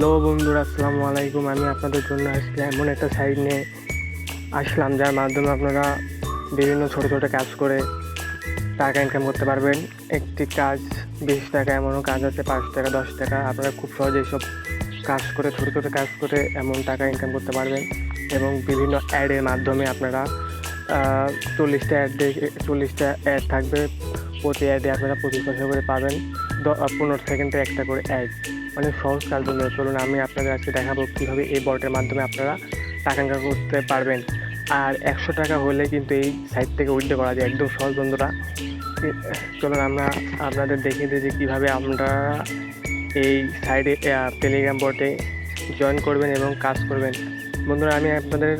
Hello বন্ধুরা, আসসালামু আলাইকুম। আমি আপনাদের জন্য আজকে এমন একটা সাইট নিয়ে আসলাম যার মাধ্যমে আপনারা বিভিন্ন ছোট ছোট কাজ করে টাকা ইনকাম করতে পারবেন। একটি কাজ 20 টাকা, এমনও কাজ আছে 5 টাকা, 10 টাকা। আপনারা খুব সহজে এইসব কাজ করে, ছোট ছোট কাজ করে এমন টাকা ইনকাম করতে পারবেন। এবং বিভিন্ন অ্যাডের মাধ্যমে আপনারা 40টা অ্যাড 40টা অ্যাড থাকবে। প্রতি অ্যাডে আপনারা 25 পয়সা করে পাবেন। 15 সেকেন্ডে একটা করে অ্যাড। অনেক সহজ কাজ বন্ধুরা। চলুন আমি আপনাদের আজকে দেখাবো কীভাবে এই বটের মাধ্যমে আপনারা টাকা ইনকাম করতে পারবেন। আর 100 টাকা হলে কিন্তু এই সাইট থেকে উইথড্র করা যায়, একদম সহজ বন্ধুরা। চলুন আমরা আপনাদের দেখিয়ে দিই যে কীভাবে আপনারা এই সাইডে টেলিগ্রাম বটে জয়েন করবেন এবং কাজ করবেন। বন্ধুরা, আমি আপনাদের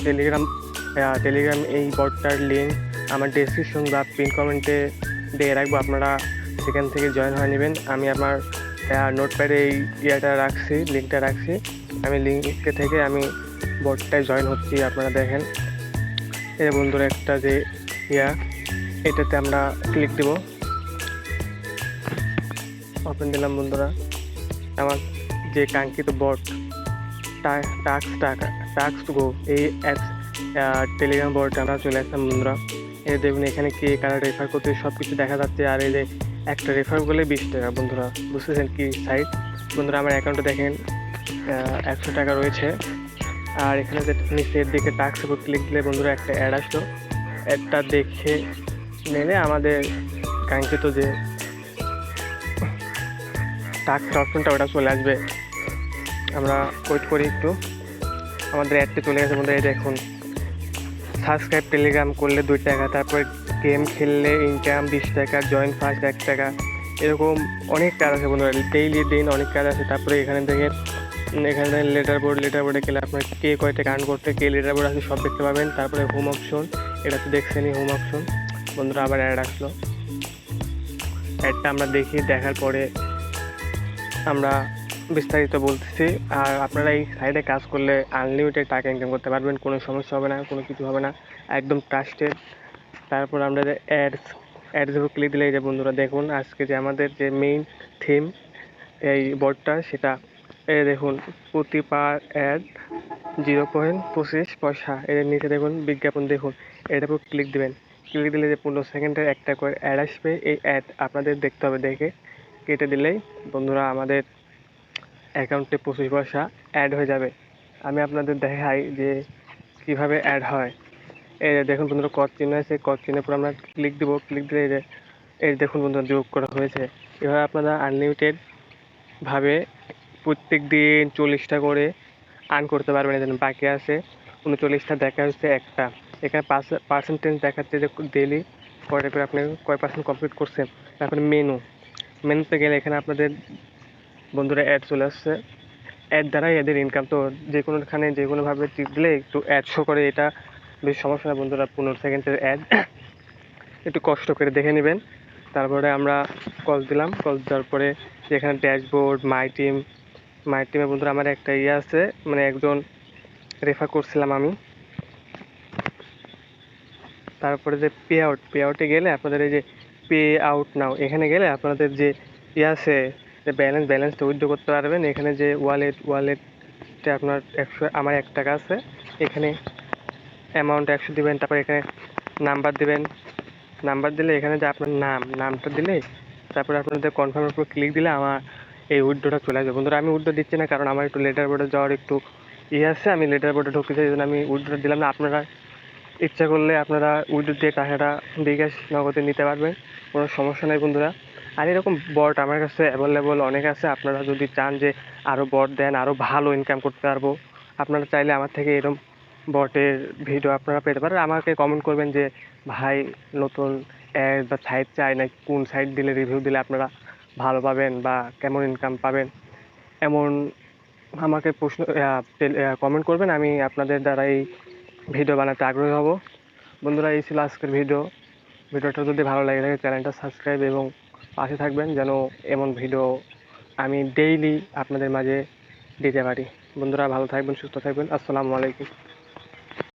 টেলিগ্রাম এই বটটার লিঙ্ক আমার ডেসক্রিপশন বা পিন কমেন্টে দিয়ে রাখবো, আপনারা সেখান থেকে জয়েন হয়ে নেবেন। আমি আমার নোটপ্যাডে এই লিঙ্কটা রাখছি। আমি লিঙ্কে থেকে আমি বটটায় জয়েন হচ্ছি। আপনারা দেখেন এই বন্ধুরা, একটা যে এটাতে আমরা ক্লিক দেব। ওপেন দিলাম বন্ধুরা। আমার যে কাঙ্ক্ষিত বট টাস্ক গো এই টেলিগ্রাম বটে আমরা চলে আসলাম বন্ধুরা। এই দেখুন এখানে কে কারা রেফার করতে সব কিছু দেখা যাচ্ছে। আর এই যে একটা রেফার করলে 20 টাকা। বন্ধুরা বুঝতেছেন কি সাইট? বন্ধুরা আমার অ্যাকাউন্টে দেখেন 100 টাকা রয়েছে। আর এখানে যে নিচের দিকে টাস্ক উপর ক্লিক দিলে বন্ধুরা একটা অ্যাড আসলো। অ্যাডটা দেখে নিলে আমাদের কাঙ্ক্ষিত যে টাস্ক অপশনটা ওটা চলে আসবে। আমরা ওয়েট করি একটু। আমাদের অ্যাডটি চলে গেছে বন্ধুরা। এই দেখুন, সাবস্ক্রাইব টেলিগ্রাম করলে 2 টাকা, তারপর গেম খেললে ইনকাম 20 টাকা, জয়েন ফার্স্ট 1 টাকা, এরকম অনেক কাজ আছে বন্ধুরা। ডেইলি দিন অনেক কাজ আছে। তারপরে এখানে দেখেন লেটার বোর্ডে গেলে আপনার কে কয় টাকা আর্ন করতে, কে লেটার বোর্ড আছে সব দেখতে পাবেন। তারপরে হোম অপশন, এটা তো দেখছেনই হোম অপশন। বন্ধুরা আবার অ্যাড আসলো। অ্যাডটা আমরা দেখার পরে আমরা বিস্তারিত বলতেছি। আর আপনারা এই সাইডে কাজ করলে আনলিমিটেড টাকা ইনকাম করতে পারবেন, কোনো সমস্যা হবে না, কোনো কিছু হবে না, একদম ট্রাস্টেড। তারপর আমরা যে অ্যাডস উপর ক্লিক দিলে এই যে বন্ধুরা দেখুন আজকে যে আমাদের যে মেইন থিম এই বোর্ডটা, সেটা এই দেখুন প্রতি পার অ্যাড 0.25 পয়সা। এর নিচে দেখুন বিজ্ঞাপন, দেখুন এটার উপর ক্লিক দিবেন। ক্লিক দিলে যে 15 সেকেন্ডের একটা করে অ্যাড আসবে। এই অ্যাড আপনাদের দেখতে হবে, দেখে কেটে দিলেই বন্ধুরা আমাদের অ্যাকাউন্টে 25 পয়সা অ্যাড হয়ে যাবে। আমি আপনাদের দেখাই যে কিভাবে অ্যাড হয়। এই যে দেখুন বন্ধুরা কত চিহ্ন আছে, কত চিহ্নের উপর আমরা ক্লিক দেবো। ক্লিক দিলে এই দেখুন বন্ধুরা যোগ করা হয়েছে। এভাবে আপনারা আনলিমিটেডভাবে প্রত্যেক দিন 40টা করে আর্ন করতে পারবেন। এই জন্য বাকি আছে 39টা, দেখা হচ্ছে একটা। এখানে পার্সেন্টেজ দেখাচ্ছে যে ডেইলি কয়টা করে আপনি কয় পার্সেন্ট কমপ্লিট করছেন। তারপরে মেনুতে গেলে এখানে আপনাদের বন্ধুরা অ্যাড চলে আসছে। অ্যাড দ্বারাই এদের ইনকাম। তো যে কোনোখানে যে কোনোভাবে টিপ দিলে একটু অ্যাড শো করে, এটা বেশ সমস্যা না বন্ধুরা। 15 সেকেন্ডের অ্যাড, একটু কষ্ট করে দেখে নেবেন। তারপরে আমরা কল দিলাম। কল দেওয়ার পরে যেখানে ড্যাশবোর্ড, মাই টিমে বন্ধুরা আমার একটা আছে, মানে একজন রেফার করছিলাম আমি। তারপরে যে পে আউটে গেলে আপনাদের এই যে পে আউট নাও, এখানে গেলে আপনাদের যে আছে যে ব্যালেন্সটা উইথড্র করতে পারবেন। এখানে যে ওয়ালেটে আপনার 100, আমার 1 টাকা আছে, এখানে অ্যামাউন্ট 100 দিবেন। তারপর এখানে নাম্বার দিবেন। নাম্বার দিলে এখানে যে আপনার নামটা দিলে তারপরে আপনাদের কনফার্মের উপর ক্লিক দিলে আমার এই উইথড্রটা চলে আসবে। বন্ধুরা আমি উইথড্র দিচ্ছি না, কারণ আমার একটু লেটার বোর্ডে যাওয়ার একটু আছে। আমি লেটার বোর্ডে ঢুকতে চাই, এই জন্য আমি উইথড্রটা দিলাম না। আপনারা ইচ্ছা করলে আপনারা উইথড্র দিয়ে টাকাটা বিকাশ নগদে নিতে পারবেন, কোনো সমস্যা নেই বন্ধুরা। আর এরকম বট আমার কাছে অ্যাভেলেবল অনেক আছে। আপনারা যদি চান যে আরও বট দেন, আরও ভালো ইনকাম করতে পারবো, আপনারা চাইলে আমার থেকে এরকম বটের ভিডিও আপনারা পেতে পারেন। আমাকে কমেন্ট করবেন যে ভাই নতুন অ্যাড বা সাইট চাই, না কোন সাইট দিলে রিভিউ দিলে আপনারা ভালো পাবেন বা কেমন ইনকাম পাবেন, এমন আমাকে প্রশ্ন কমেন্ট করবেন। আমি আপনাদের দ্বারা এই ভিডিও বানাতে আগ্রহী হব। বন্ধুরা এই ছিল আজকের ভিডিওটা যদি ভালো লাগে থাকে চ্যানেলটা সাবস্ক্রাইব এবং পাশে থাকবেন, যেন এমন ভিডিও আমি ডেইলি আপনাদের মাঝে দিতে পারি। বন্ধুরা ভালো থাকবেন, সুস্থ থাকবেন। আসসালামু আলাইকুম।